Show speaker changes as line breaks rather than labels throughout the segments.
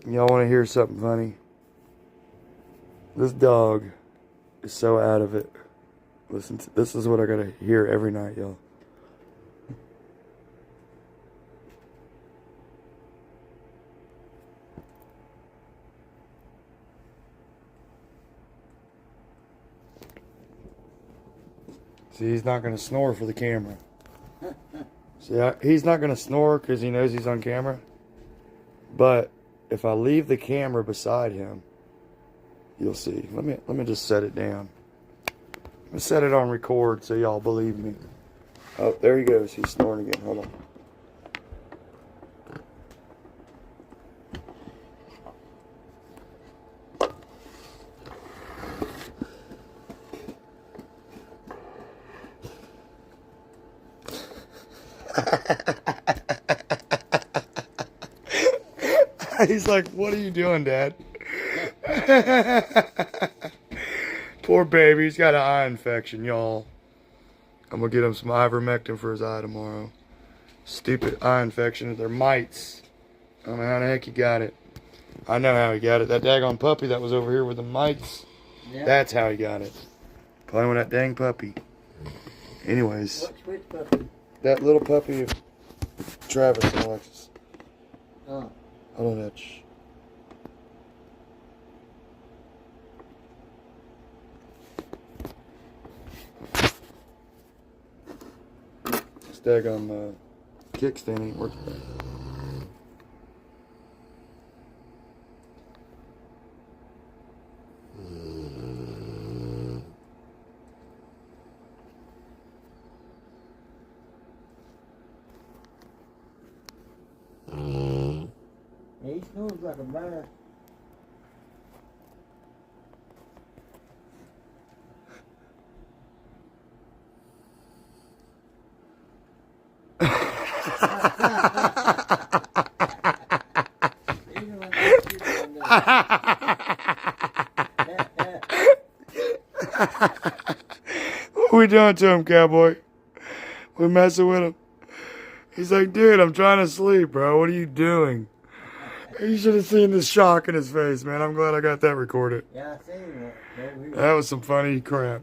Y'all want to hear something funny? This dog is so out of it. Listen, this is what I gotta hear every night, y'all. See, he's not gonna snore for the camera. See, he's not gonna snore because he knows he's on camera. But if I leave the camera beside him, you'll see. Let me just set it down. Let me set it on record so y'all believe me. Oh, there he goes. He's snoring again. Hold on. He's like, what are you doing, Dad? Poor baby, he's got an eye infection, y'all. I'm gonna get him some ivermectin for his eye tomorrow. Stupid eye infection. They're mites. I don't know how the heck he got it. I know how he got it. That daggone puppy that was over here with the mites. Yeah. That's how he got it. Playing with that dang puppy. Anyways.
Which puppy?
That little puppy of Travis and Alexis.
Oh.
Hold on, Edge. This daggone kickstand ain't working right.
He snores like a bear.
What are we doing to him, cowboy? We're messing with him. He's like, dude, I'm trying to sleep, bro. What are you doing? You should have seen the shock in his face, man. I'm glad I got that recorded.
Yeah, I seen it.
That was some funny crap.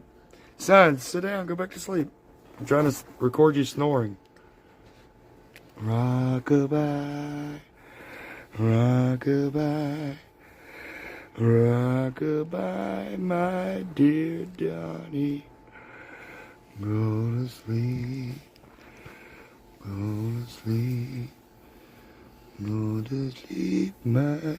Son, sit down. Go back to sleep. I'm trying to record you snoring. Rock-a-bye. Rock-a-bye. Rock-a-bye, my dear Donnie. Go to sleep. Go to sleep. Go to sleep, my